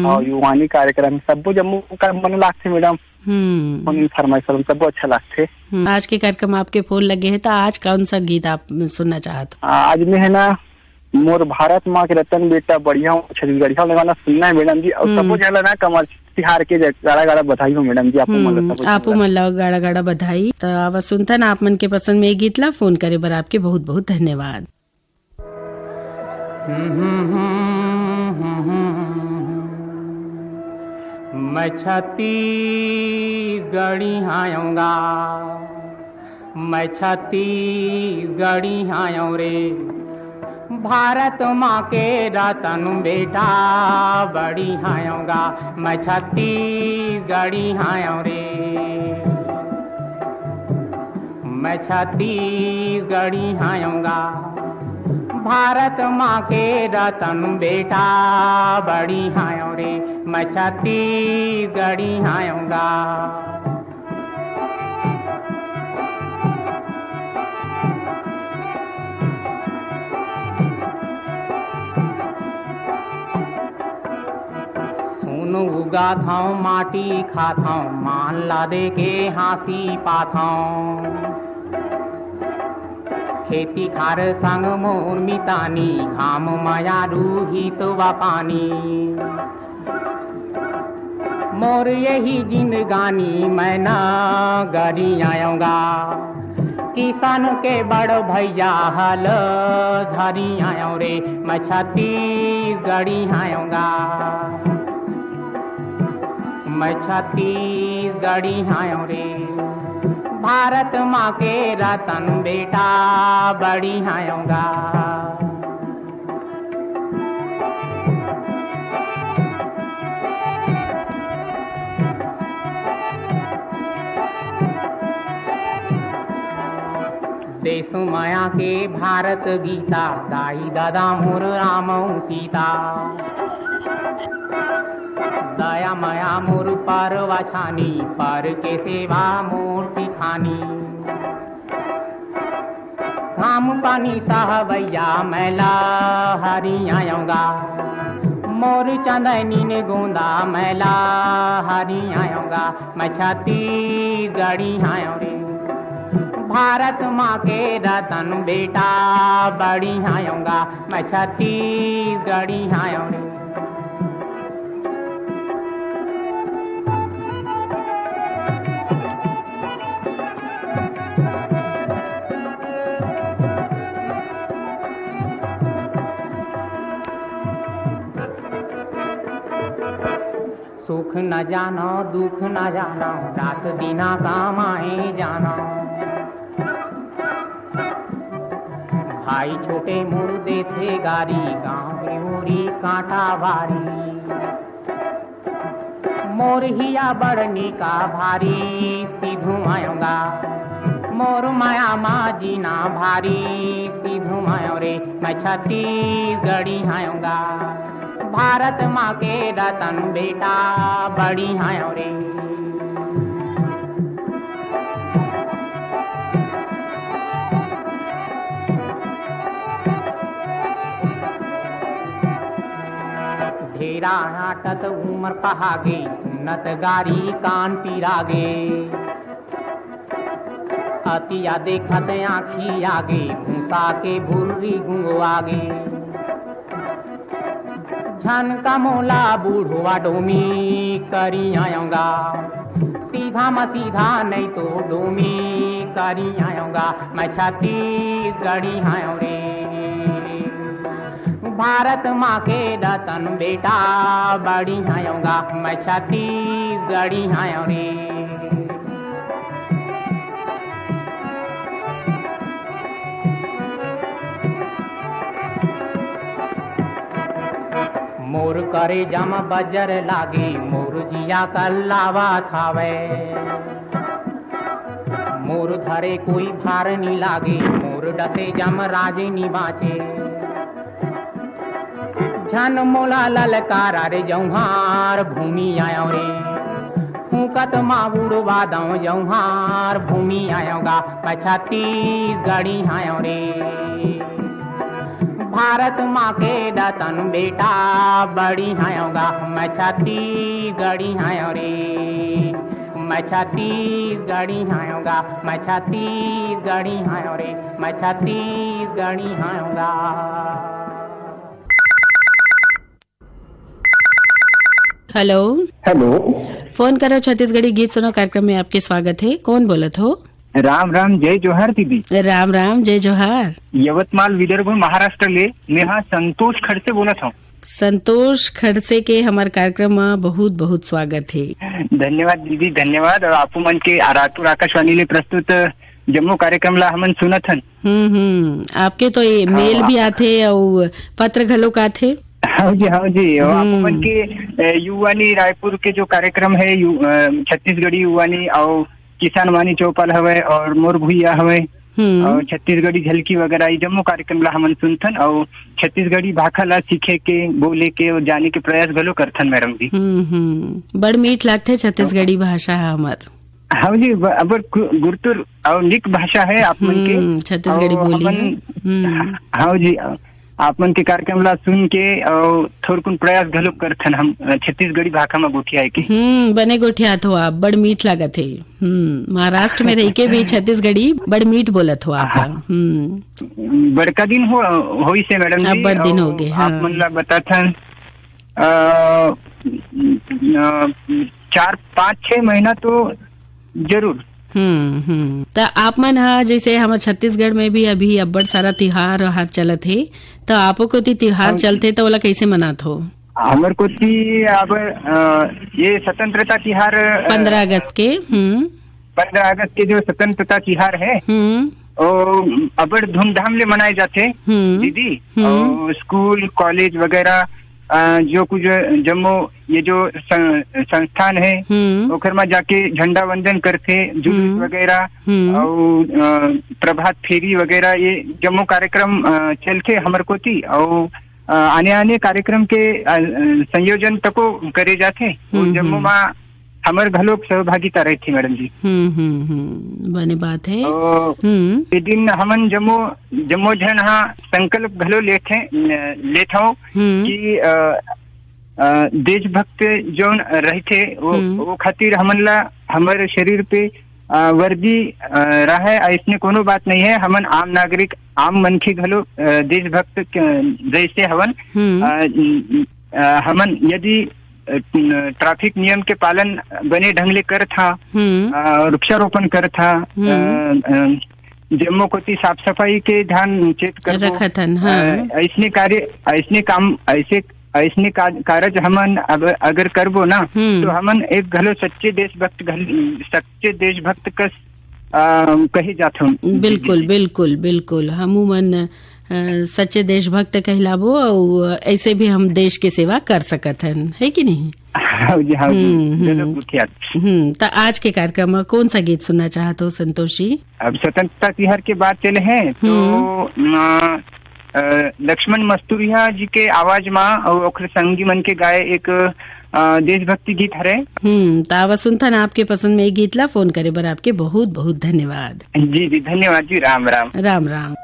S3: और युवानी कार्यक्रम सब जम्मू का मन लागते मैडम। फरमाइश सब अच्छा लगते।
S2: आज के कार्यक्रम आपके फोन लगे हैं, तो आज कौन सा गीत आप सुनना चाहते?
S3: आज में है ना, मोर भारत माँ के रतन बेटा बढ़िया छत्तीसगढ़िया गाना सुनना है मैडम जी। और सब जो है ना कमर तिहार के गाड़ा गाड़ा बधाई हो मैडम जी। आपको मन
S2: गाड़ा गाड़ा बधाई। तो अब सुनता ना आप मन के पसंद में गीत ला, फोन करे बर आपके बहुत बहुत धन्यवाद।
S11: मैं छत्तीसगढ़ी आऊँगा, मैं छत्तीसगढ़ी आऊँ रे, भारत माँ के रतन बेटा बड़ी आऊँगा, मैं छत्तीसगढ़ी आऊँ रे, मैं छत्तीसगढ़ी आऊँगा, भारत माँ के रतन बेटा बड़ी आऊँ रे, मैं छत्तीसगढ़ी आऊँगा। सुन उगाथाऊँ माटी खाथाऊँ, मान ला दे के हाँसी पाथाऊँ, खेती खार संग मोर मितानी, घाम माया रूही तो वा पानी, मोर यही जिंदगानी मैं ना गरी आऊँगा, किसान के बड़ भैया हल झरी आऊँ रे, मैं छत्तीसगढ़ी आऊँगा, मैं छत्तीसगढ़ी आऊँ रे, भारत माँ के रतन बेटा बड़ी आऊँगा। देश माया के भारत गीता, दाई दादा मोर राम सीता, दया माया मोर पर वाछानी, पर के सेवा मोर सिखानी, घाम पानी साहबैया मैला हरी आऊँगा, मोर चंदनी ने गोंदा मैला हरी आऊँगा, मैं छत्तीसगढ़ी आऊँ रे, भारत माँ के रतन बेटा बड़ी आऊँगा, मैं छत्तीसगढ़ी आऊँ रे। सुख न जानो दुख न जानो, रात दिना कमाए जानो, भाई छोटे मुर्दे थे गारी, गाँव की मोरी कांटा भारी, मोर हिया बड़नी का भारी, सीधू आऊँगा, मोर माया माँ जीना भारी, सीधू आऊँ रे, मैं छत्तीसगढ़ी आऊँगा, भारत माँ के रतन बेटा बड़ी आऊँ रे। ढेरा नाटत उमर पहागे, सुनत गारी कान पिरागे, अतिया देखत आँखी आगे घूसा के भूरी गुंगो आगे झन का मोला बूढ़वा डोमी करी आऊंगा सीधा म सीधा नहीं तो डोमी करी आऊंगा मैं छत्तीसगढ़ी आऊं रे भारत माँ के रतन बेटा बड़ी आऊंगा मैं छत्तीसगढ़ी आऊं रे मोर करे जम बजर लागे मोर जिया कल्लावा थावे मोर धरे कोई भार नहीं लागे मोर डसे जम राजे नी बाचे झन मोला ललकारा रे जौहार भूमि आयो रे फूकत माउड़ वादाओ जौहार भूमि आयोगा मैं छत्तीसगढ़ी आयो रे भारत माँ के रतन बेटा बड़ी आयोगा मैं छत्तीसगढ़ी आयो रे मैं छत्तीसगढ़ी आयोगा मैं छत्तीसगढ़ी आयो रे मैं छत्तीसगढ़ी आयोगा।
S2: हेलो
S12: हेलो,
S2: फोन करो छत्तीसगढ़ी गीत सुनो कार्यक्रम में आपके स्वागत है। कौन बोलत हो?
S12: राम राम जय जोहार दीदी।
S2: राम राम जय जोहार।
S12: यवतमाल विदर्भ महाराष्ट्र ले मैं हाँ संतोष खड़से बोलत हूँ।
S2: संतोष खड़से के हमारे कार्यक्रम में बहुत बहुत स्वागत है।
S12: धन्यवाद दीदी धन्यवाद। और आपू मन के रातुर आकाशवाणी ले प्रस्तुत जम्मू कार्यक्रम ला हमन सुनत हन।
S2: आपके तो ये मेल भी आथे और पत्र घलोक आथे।
S12: हाँ जी आपू मन के युवानी रायपुर के जो कार्यक्रम है छत्तीसगढ़ी युवानी और किसान वानी चौपाल हवे और मोर भुइया हवे और छत्तीसगढ़ी झलकी वगैरह जम्मू कार्यक्रम ला हमन सुनथन और छत्तीसगढ़ी भाषा ला सीखे के बोले के और जाने के प्रयास घलो करथन मैडम जी।
S2: बड़ मीठ लागथे छत्तीसगढ़ी भाषा हमार।
S12: हाँ जी अब गुरतुर और निक भाषा है आप मन के
S2: छत्तीसगढ़ी बोली।
S12: हाँ जी आप मन के कार्यक्रम ला सुन के और थोड़कुन प्रयास घलो करथन हम छत्तीसगढ़ी भाषा में गोठिया के।
S2: बने गोठिया तो आप बड़ मीठ लागत है। महाराष्ट्र में रह के भी छत्तीसगढ़ी बड़ मीठ बोलत हो आप।
S12: बड़का दिन हो से मैडम जी।
S2: बड़ दिन हो गए।
S12: आप मन ला बताथन 4-5-6 महीना तो जरूर।
S2: तो आप मन हा जैसे हम छत्तीसगढ़ में भी अभी अब्बड़ सारा तिहार हर चलत है तो आपो को तिहार चलते तो ओला कैसे मनात हो?
S12: हमर को अब ये स्वतंत्रता तिहार
S2: 15 अगस्त के
S12: 15 अगस्त के जो स्वतंत्रता तिहार है और अबड़ धूमधाम ले मनाए जाते दीदी। और स्कूल कॉलेज वगैरह जो कुछ जम्मू ये जो संस्थान है ओखर में जाके झंडा वंदन करते जुलूस वगैरह और प्रभात फेरी वगैरह ये जम्मू कार्यक्रम चलते हमर को थी। और आने कार्यक्रम के संयोजन तको करे जाते जम्मू में हमर घलोक सहभागिता रही थी मैडम जी।
S2: बने बात है।
S12: ये दिन हमन जम्मू जन हाँ संकल्प घलो लेते कि देशभक्त जो रहते वो खातिर हमन ला हमर शरीर पे वर्दी रहे ऐसने कोनो बात नहीं है। हमन आम नागरिक आम मनखे घलो देशभक्त जैसे हवन। हमन यदि ट्रैफिक नियम के पालन बने ढंग ले कर था वृक्षारोपण कर था जम्मू को साफ सफाई के ध्यान चेत कर ऐसने कार्य हमन अगर करबो ना तो हमन एक घलो सच्चे देशभक्त कस कही जात हूँ।
S2: बिल्कुल बिल्कुल बिल्कुल हमू मन सच्चे देशभक्त कहलाबो और ऐसे भी हम देश की सेवा कर सकत हन है कि नहीं? तो आज के कार्यक्रम में कौन सा गीत सुनना चाहते हो संतोष जी?
S12: अब स्वतंत्रता तिहार के बाद चले हैं तो लक्ष्मण मस्तूरिया जी के आवाज में और ओखर संगी मन के गाए एक देशभक्ति गीत हरे।
S2: तावा सुनथन आपके पसंद में एक गीत ला फोन करे बर आपके बहुत बहुत धन्यवाद।
S12: जी धन्यवाद जी। राम राम।
S2: राम राम।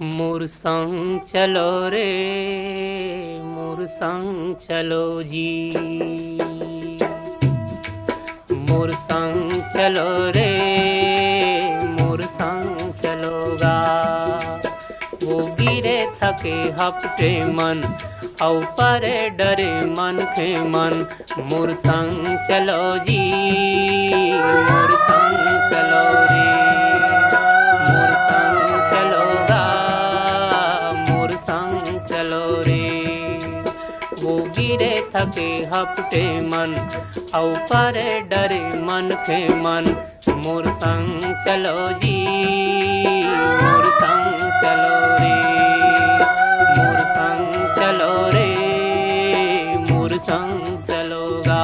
S11: मोर संग चलो रे मोर संग चलो जी, मोर संग चलो रे मोर संग चलोगा। वो गिरे थके हपटे मन औ परे डरे मन के मन, मोर संग चलो जी मोर संग चलो रे मोर संग चलोगा मोर संग चलो रे। वो गिरे थके हपटे मन औ परे डरे मन के मन, मोर संग चलो जी मोर संग चलो रे मोर संग चलो रे मोर संग चलोगा।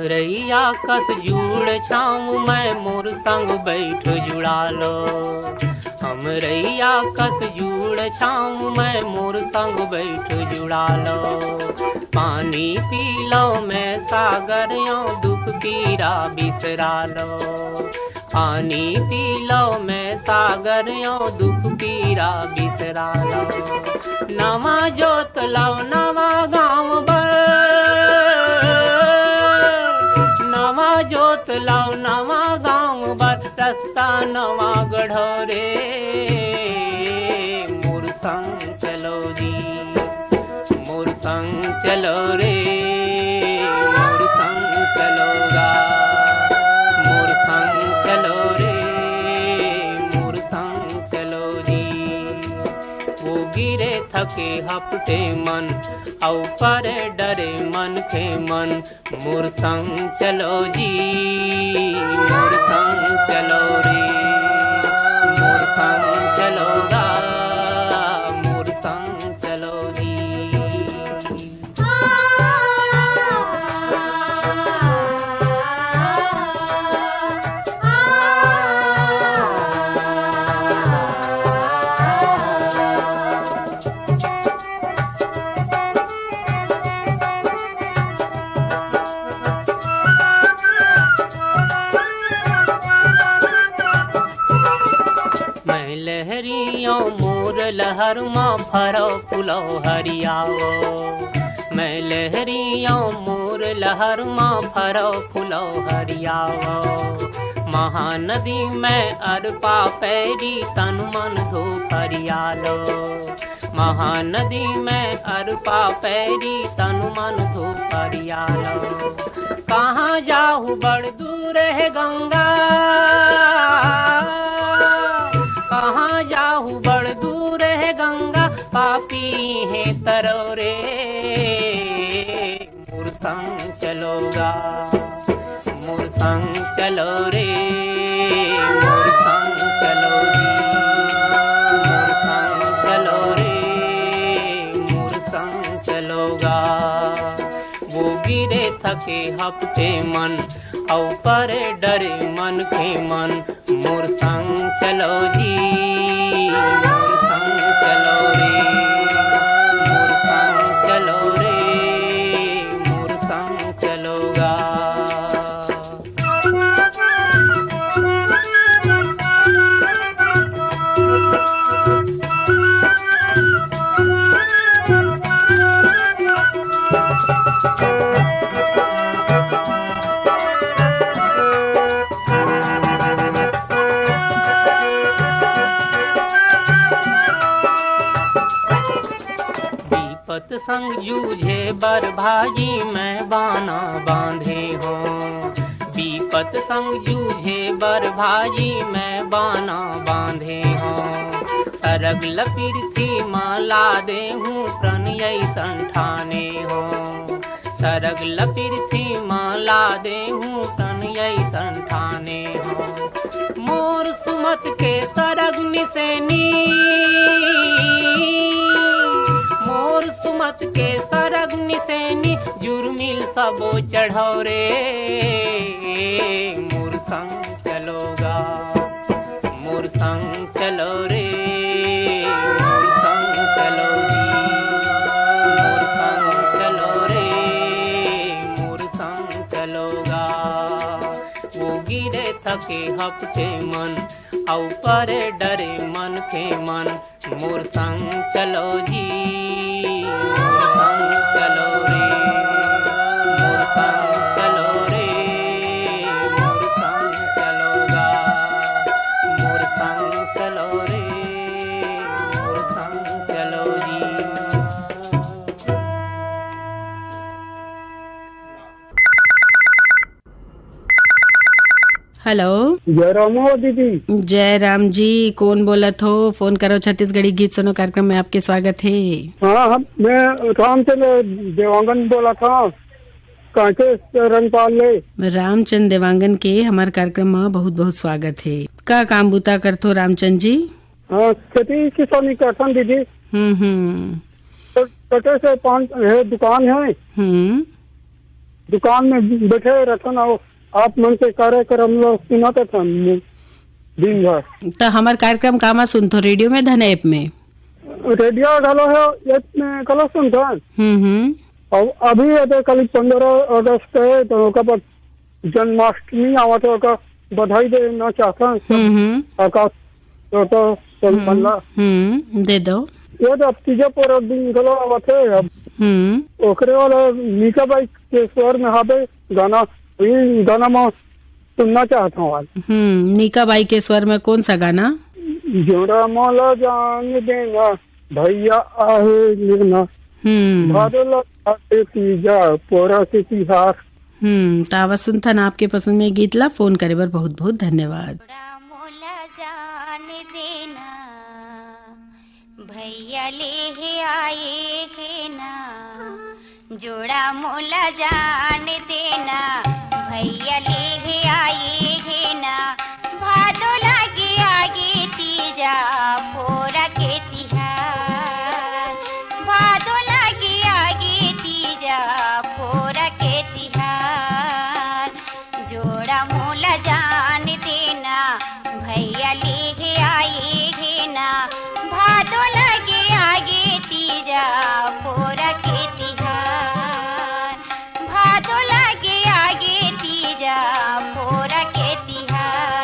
S11: रैया कस जुड़ छाऊं मैं मोर संग बैठ जुड़ा लो। हम रैया कस जुड़ छाऊं मैं मोर संग बैठ जुड़ा लो। पानी पी लो मैं सागर यो दुख पीरा बिसरा लो। पानी पी लो मैं सागर यो दुख पीरा बिसरा लो। नवा जोत लो नवा गाँव नवा जोत लाओ नवा गाँव बर रस्ता नवा गढ़ो रे मोर संग चलो जी मोर संग चलो रे मोर संग चलोगा मोर संग चलो रे मोर संग चलो जी। वो गिरे थके हपटे मन औ परे डरे मन के मन, मोर संग चलो जी मोर संग चलो रे मोर संग चलोगा मोर संग चलो जी। लहरियों मोर लहर माँ फरो फुलो हरियाओ। मैं लहरियों मोर लहर माँ फरो फुलो हरियाओ। महानदी में अरपा पैरी तन मन धो हरियालो। महानदी में अरपा पैरी तन मन धो हरियालो। कहाँ जाहू बड़ दूर है गंगा कहाँ जाहू बड़ दूर है गंगा पापी है तरो रे मोर संग चलोगा मोर संग चलो रे मोर संग चलो जी मोर संग चलो रे मोर संग चलोगा। वो गिरे थके हपटे मन औ परे डरे मन के मन, मोर संग चलो जी मोर संग चलो रे मोर संग चलो रे मोर संग चलोगा। संग जूझे बर भाजी मैं बाना बांधे हो। विपत संग जूझे बर भाजी मैं बाना बांधे हो। सरग लपीरथी माला दे हूँ प्रणय संठाने हो। सरग लपीरथी माला दे हूँ प्रणय संठाने हो। मोर सुमत के सरग निसेनी मोर सुमत के सरग निसेनी जुर्मिल सबो चढ़ो रे मोर संग चलोगा मोर संग चलो रे मोर संग चलो मोर संग चलो रे मोर संग चलोगा वो गिरे थके हपते मन औ परे डरे मन के मन मोर संग चलो जी मोर संग चलो रे मोर संग चलो रे मोर संग चलोगा मोर संग चलो रे मोर संग चलो जी।
S2: हेलो,
S9: जय राम हो दीदी।
S2: जय राम जी, कौन बोलत हो? फोन करो छत्तीसगढ़ी गीत सुनो कार्यक्रम में आपके स्वागत है।
S9: हाँ, मैं रामचंद्र देवांगन बोला था कांके रंगपाल ले।
S2: रामचंद्र देवांगन के हमारे कार्यक्रम में बहुत बहुत स्वागत है। का काम बूता करते हो रामचंद्र जी?
S9: हाँ, खेती किसानी करता दीदी। छोटे से 5 दुकान है। दुकान में बैठे रहता ना, आप मन से कार्यक्रम लोग सुनाते थे दिन भर।
S2: तो हमारे कार्यक्रम कामा सुनते हो? रेडियो में धन ऐप में?
S9: रेडियो डालो है ऐप में कल सुनते हैं। और अभी है कल 15 अगस्त है तो पर जन्माष्टमी आवा तो बधाई देना चाहता हूँ आकाश तो मल्ला
S2: दे दो।
S9: ये तो अब तीजे पर दिन गलो आवा थे। अब ओकरे वाला मीका बाई के स्वर में हाबे गाना में सुनना चाहता हूँ आज।
S2: नीका बाई के स्वर में कौन सा गाना?
S9: जोड़ा मौला जान देना भैया आहे लेना भादो तीजा पोरा से तिहार।
S2: तावा सुनता ना आपके पसंद में गीत ला फोन करे बर बहुत बहुत धन्यवाद।
S7: मोला जान देना भैया ले आए है ना जोड़ा मोला जान देना भैया ले आए है ना भादो लागे आगे तीजा पोरा के तिहार भादो लागे आगे तीजा पोरा के तिहार जोड़ा मोला जान देना भैया ले आए है ना भादो लागे आगे तीजा पोरा के तिहार भादो लागे आगे तीजा पोरा के तिहार।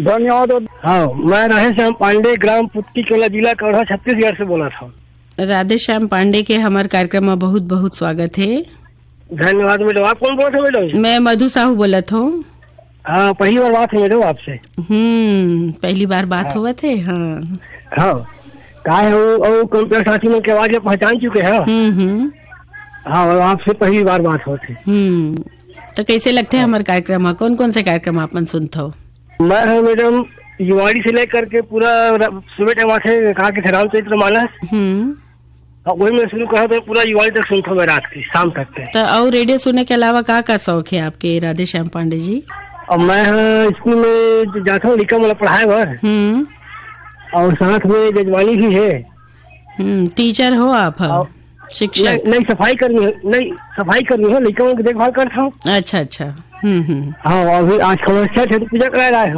S9: धन्यवाद। हाँ, मैं राधेश्याम पांडे, ग्राम पुत्ती केला, जिला कवर्धा, छत्तीसगढ़ से बोला था।
S2: राधेश्याम पांडे के हमारे कार्यक्रम में बहुत बहुत स्वागत है।
S9: धन्यवाद मैडम। आप कौन बोल रहे हो मैडम?
S2: मैं मधु साहू बोलत हूँ।
S9: हाँ, पहली बार बात है मैडम आपसे।
S2: पहली बार बात हुआ थे। हाँ
S9: हाँ, का है वो कंप्यूटर साथी में के आवाज पहचान चुके हैं। हाँ, और आपसे पहली बार बात होती।
S2: तो कैसे लगते हैं हमारे कार्यक्रम? कौन कौन से कार्यक्रम आप सुनते हो?
S9: मैं मैडम युवाड़ी से लेकर के पूरा सुबह टाइम से कहा कि रामचरित्र मानस वही मैं शुरू करा तो पूरा युवाड़ी तक सुनता हूँ मैं रात की शाम तक के।
S2: तो और रेडियो सुनने के अलावा का शौक है आपके राधेश्याम पांडे जी?
S9: और मैं स्कूल में जाता हूँ, लिखा मतलब पढ़ाए भर, और साथ में जजवानी भी है।
S2: टीचर हो आप? शिक्षक?
S9: नहीं, सफाई कर्मी है, लड़कों की देखभाल करता हूँ।
S2: अच्छा अच्छा।
S9: हाँ, अभी आज समस्या थे तो पूजा करा रहा है।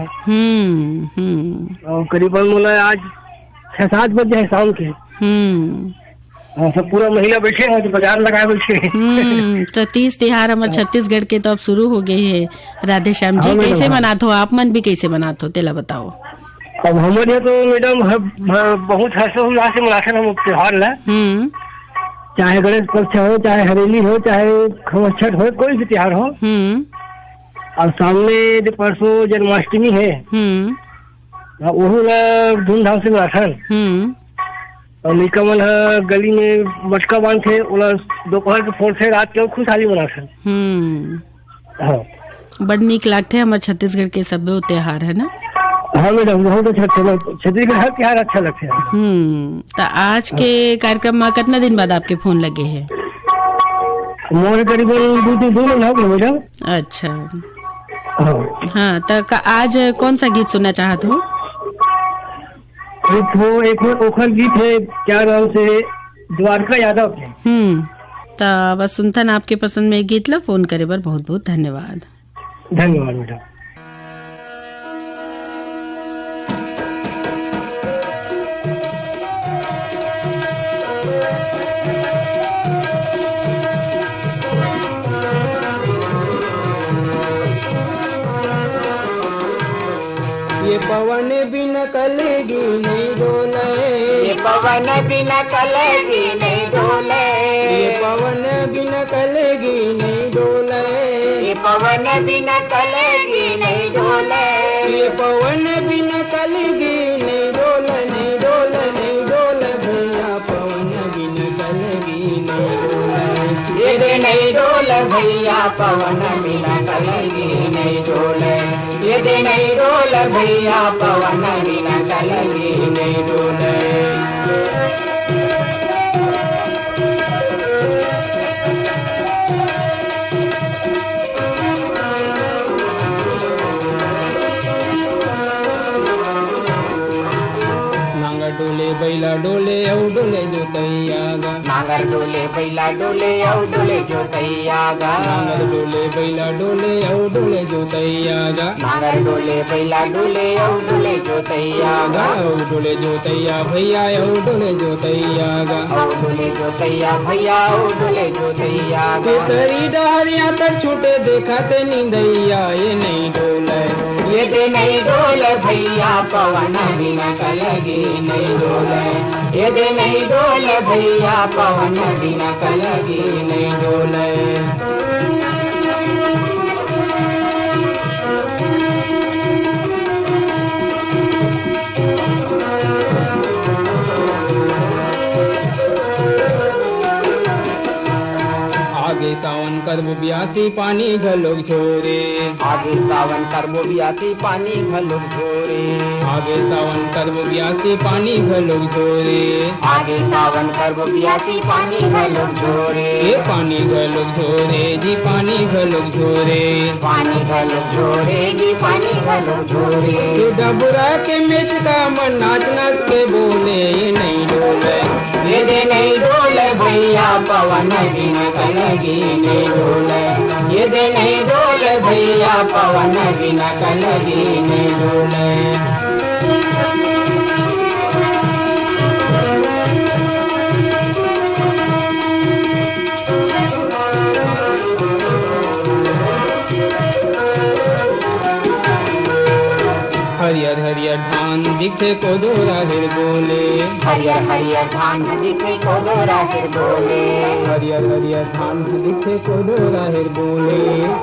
S9: और करीबन बोला आज 6-7 बजे है शाम के। सब पूरा महिला बैठे हैं तो बाजार लगाए बैठे।
S2: तो 30 त्योहार हमारे छत्तीसगढ़ के तो अब शुरू हो गए हैं। राधेश्याम जी कैसे मनाते हो आप? मन भी कैसे मनाते हो तेला बताओ।
S9: अब हमारे यहाँ तो मैडम बहुत हर्षोल्लास से मनाते हैं हम त्योहार ला। चाहे गणेश पक्ष हो, चाहे हरेली हो, चाहे खमछठ हो, कोई भी त्योहार हो। और सामने जो परसों जन्माष्टमी है वो धूमधाम से मनाते। और निकमल गली में मटका बांध थे, दोपहर के फोड़ से रात के खुशहाली मनाते।
S2: बड़ नीक लगते हैं हमारे छत्तीसगढ़ के सब त्योहार है ना।
S9: हाँ मैडम, बहुत अच्छा छत्तीसगढ़ हर त्योहार अच्छा लगता है।
S2: तो आज के कार्यक्रम में कितना दिन बाद आपके फोन लगे हैं?
S9: मोर करीबन 2 दिन हो गए मैडम।
S2: अच्छा। हाँ, तो आज कौन सा गीत सुनना चाहते हो?
S9: एक ओखर गीत है, क्या नाम से, द्वारका यादव के।
S2: तो बस सुनता आपके पसंद में गीत ला फोन करे बर बहुत बहुत धन्यवाद।
S9: धन्यवाद मैडम।
S8: ये पवन बिन कलेगी नहीं डोले,
S7: ये पवन बिन कलेगी नहीं डोले,
S8: ये पवन बिन कलेगी नहीं डोले,
S7: ये पवन बिन कलेगी नहीं डोले,
S8: ये पवन बिन कलेगी नहीं डोले, नहीं डोले, नहीं डोले भैया पवन बिन कलेगी नहीं डोले,
S7: ये नहीं डोले भैया पवन बिन कलेगी नहीं डोले, ये नहीं डोले भैया पवन बिन कलेगी नहीं डोले।
S8: डोले बैला डोले औ डोले जोतैया गा,
S7: नांगर डोले बैला डोले औ डोले जोतैया गा,
S8: नांगर डोले बैला डोले औ डोले जोतैया गा,
S7: नांगर डोले बैला डोले औ डोले जोतैया गा,
S8: औ डोले जोतैया भैया औ डोले जोतैया गा,
S7: औ डोले जोतैया भैया औ डोले जोतैया गा।
S8: तेरी डहरिया तक छूटे देखते नींदैया ये नहीं डोले,
S7: ये दे नहीं डोले भैया पवन बिन कलेगी नहीं डोले, ये दे नहीं डोले भैया पवन बिन कलेगी नहीं डोले।
S8: आगे सावन करबो ब्यासी पानी घलोक छोरे,
S7: आगे सावन करबो ब्यासी पानी घलोक छोरे,
S8: आगे सावन करबो ब्यासी पानी घलोक छोरे,
S7: आगे सावन करबो ब्यासी पानी घलोक छोरे,
S8: ये पानी घलोक छोरे जी पानी घलोक छोरे,
S7: पानी घलोक छोरे जी पानी घलोक छोरे।
S8: तू डबरा के मिट का मन नाच नाच के बोले ये नहीं डोले,
S7: ये दे नहीं डोले भैया पवन बिन कलेगी नहीं डोले, ये दे नहीं डोले भैया पवन बिन कलेगी नहीं डोले।
S8: हरियर दिखे कोदो राहेर बोले।
S11: हरियर हरियर धान दिखे कोदो राहेर बोले।
S8: हरियर हरियर धान दिखे कोदो राहेर बोले।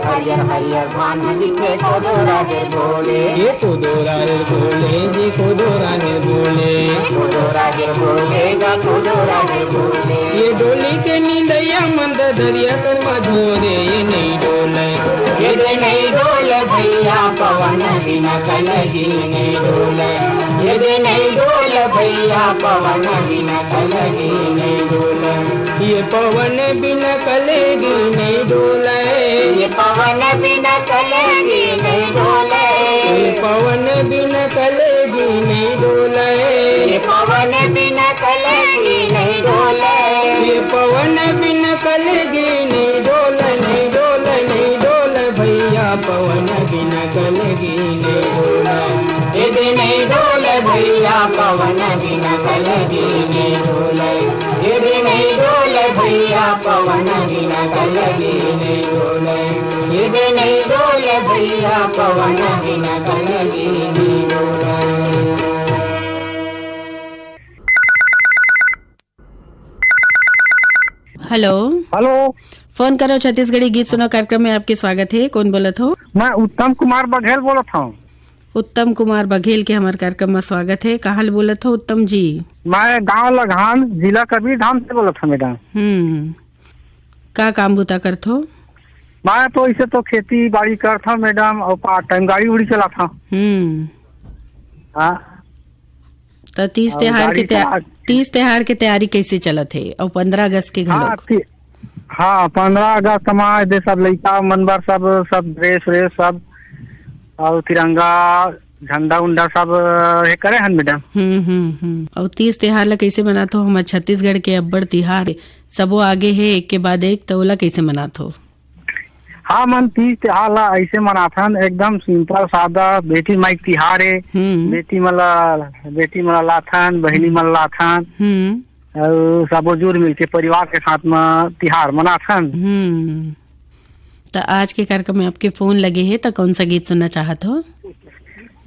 S11: हरियर हरियर धान दिखे कोदो राहेर बोले।
S8: ये कोदो राहेर बोले जी कोदो राहेर बोले।
S11: कोदो राहेर बोले गा कोदो राहेर बोले।
S8: ये डोली के नींदैया मंद दरिया कर मझोरे ये नहीं डोले।
S11: ये नहीं डोले भैया पवन बिना कलगी नहीं डोले। ये नहीं डोले भैया पवन बिना कलगी नहीं डोले।
S8: ये पवन बिना कलेगी नहीं डोले।
S11: ये पवन बिना कलेगी नहीं डोले।
S8: ये पवन बिना कलेगी नहीं डोले।
S11: ये पवन बिना कलेगी नहीं डोले।
S8: ये पवन बिना कलेगी नहीं डोले। नहीं डोले नहीं डोले भैया पवन बिना कलेगी नहीं डोले।
S11: ये नहीं डोले भैया पवन बिना कलेगी नहीं डोले। ये नहीं डोले भैया पवन बिना कलेगी नहीं डोले। ये नहीं डोले भैया पवन बिना कलेगी नहीं डोले।
S2: हेलो
S9: हेलो,
S2: फोन करो छत्तीसगढ़ी गीत सुनो कार्यक्रम में आपके स्वागत है। कौन बोलत हो?
S9: मैं उत्तम कुमार बघेल बोलत हूँ।
S2: उत्तम कुमार बघेल के हमारे कार्यक्रम में स्वागत है। कहाँ बोलत हो उत्तम जी?
S9: मैं गांव लगान जिला कबीरधाम से बोलत हूँ मैडम।
S2: का काम बुता करत हो?
S9: मैं तो इसे तो खेती बाड़ी करता हूँ मैडम और पार्ट टाइम गाड़ी उड़ी चलाता हूँ। हाँ,
S2: तो तीज त्योहार के तैयारी कैसे चलत है? और 15 अगस्त के घलोक?
S9: हाँ 15 अगस्त में सब लड़का मनबर सब ड्रेस व्रेस सब और तिरंगा झंडा उंडा सब करे हन मैडम।
S2: और तीज त्योहार ला कैसे मनाते हो? हमारे छत्तीसगढ़ के अब्बड़ तिहार सबो आगे है एक के बाद एक, तो ओला कैसे मनाते हो?
S9: हाँ मन तीज त्योहार ला ऐसे मनाथन एकदम सिंपल सादा। बेटी माई तिहार है। बेटी मला लाथन, बहनी मला लाथन और सबो जुड़ मिलके परिवार के साथ में तिहार मनाथन।
S2: तो आज के कार्यक्रम में आपके फोन लगे हैं, तो कौन सा गीत सुनना चाहत हो?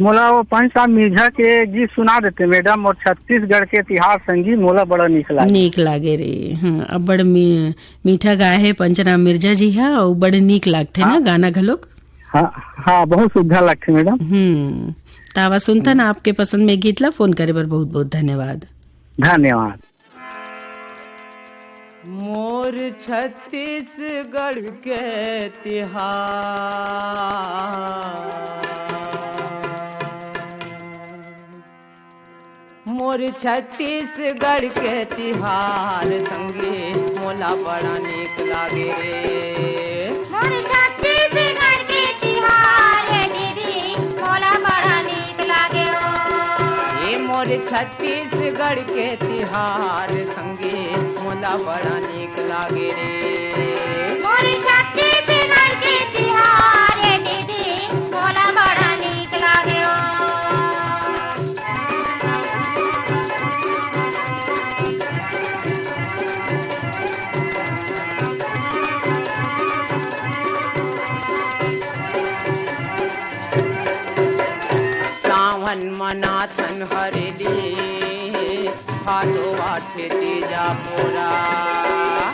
S9: मोला वो पंचसाम मिर्जा के गीत सुना देते मैडम। और छत्तीसगढ़ के तिहार संगीत मोला बड़ा नीक लागे
S2: रे। हाँ, अब बड़ मीठा गाय है पंचनाम मिर्जा जी है और बड़े नीक लागते ना गाना घलोक।
S9: हाँ बहुत सुविधा लगते मैडम।
S2: तावा सुनता ना आपके पसंद में गीत ला। फोन करे पर बहुत बहुत धन्यवाद।
S9: धन्यवाद।
S13: मोर छत्तीसगढ़ के तिहार मोर छत्तीसगढ़ के तिहार संगे मोला बड़ा नीक लागे रे।
S7: मोर छत्तीसगढ़ के तिहार दीदी मोला बड़ा नीक लागे हो।
S13: ये मोर छत्तीसगढ़ के तिहार संगे मोला बड़ा नीक लागे रे।
S7: मोर छत्तीसगढ़ के तिहार दीदी मोला बड़ा नीक लागे हो।
S13: सावन मनाथन हरेली भादो आठे तीजा मोरा।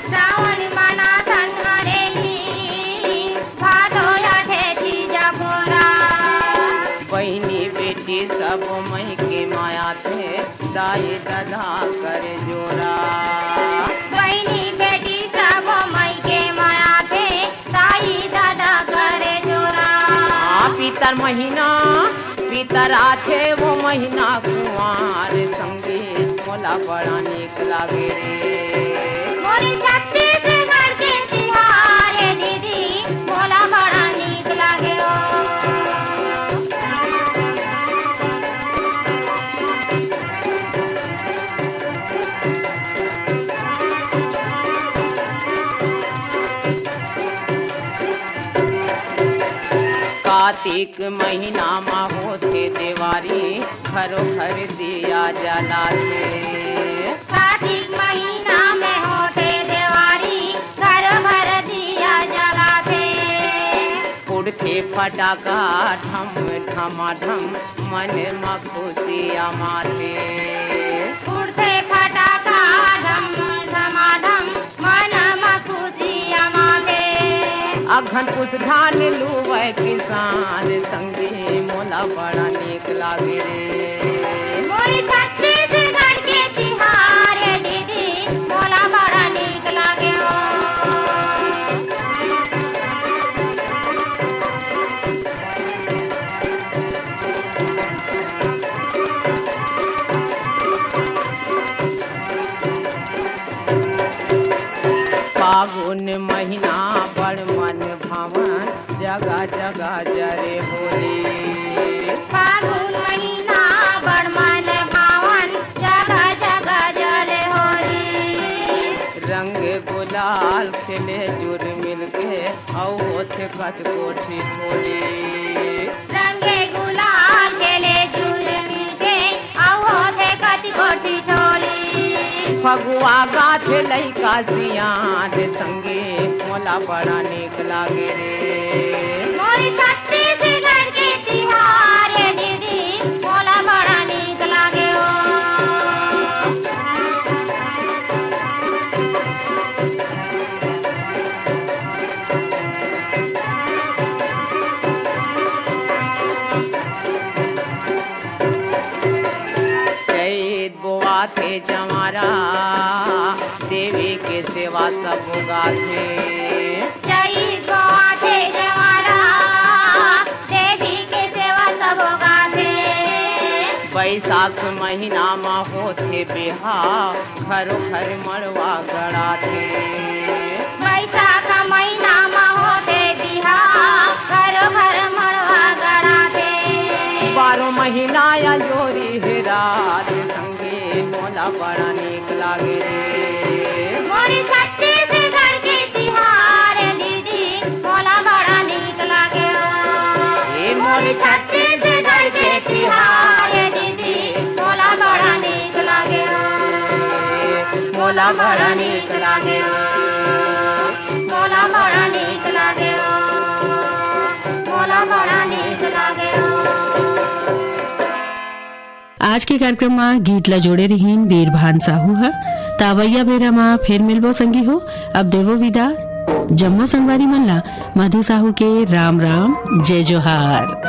S7: सावन मनाथन हरेली भादो आठे तीजा मोरा।
S13: बहनी बेटी सब मई के माया थे दाई दादा कर जोरा।
S7: बहनी बेटी सब मई के माया थे दाई दादा करे जोरा।
S13: पीतर महीना पीतर आथे वो महीना कुंवार संगे मोला बड़ा नीक लागे रे।
S7: मोर छत्तीसगढ़ के तिहार दीदी मोला बड़ा नीक लागे हो।
S13: कार्तिक महीना मा होते देवारी घरो घर दिया जलाते।
S7: कार्तिक महीना में होते देवारी घर घर दिया जलाते।
S13: उड़ते फटाका ढम ढमाढम मन में खुशियाँ माते।
S7: उड़ते फटाका ढम ढमाढम मन में खुशियाँ माते।
S13: अघन पुस धान लुवै किसान संगी मोला बड़ा नीक लागे रे।
S7: मोरी छत्तीसगढ़ के तिहार दीदी मोला बड़ा नीक लागे हो।
S13: फागुन महीना बड़ मन भावन जगह जगह जरे होली।
S7: फागुन महीना बड़ मन भावन जगह जगह जले होली।
S13: रंग गुलाल खेले जुर मिल के औ होथे कच कोठी होली।
S7: रंगे गुलाल खेले जुर मिल के औ होथे कच कोठी छोड़ी।
S13: फगुआ गाथे लइका सियान संगे मोला बड़ा नीक लागे रे।
S7: मोरी छत्तीसगढ़ के तिहार दीदी मोला बड़ा नीक लागे हो।
S13: चैत बोआ थे जमारा देवी के सेवा सब गाथे।
S7: चैत बोआथे जवारा देवी के सेवा सब गाथे।
S13: बैसाख महीना में होथे बिहाव घरो घर मड़वा गड़ाथे।
S7: बैसाख महीना में होते बिहाव घरो घर मड़वा गड़ाथे।
S13: 12 महीना या जोरी है रात संगे मोला बड़ा नीक लागे रे।
S7: मोरी छत्तीसगढ़ के तिहार दीदी मोला बड़ा नीक लागे हो।
S13: ए मोरी
S7: छत्तीसगढ़ के तिहार दीदी मोला बड़ा नीक लागे हो। मोला बड़ा नीक लागे हो। मोला बड़ा नीक लागे हो। मोला बड़ा नीक लागे हो।
S2: आज के कार्यक्रम में गीत ला जोड़े रहीन वीरभान साहू है। तावैया बेरा में फिर मिलबो संगी हो। अब देवो विदा जम्मो संगवारी मन ला मधु साहू के राम राम जय जोहार।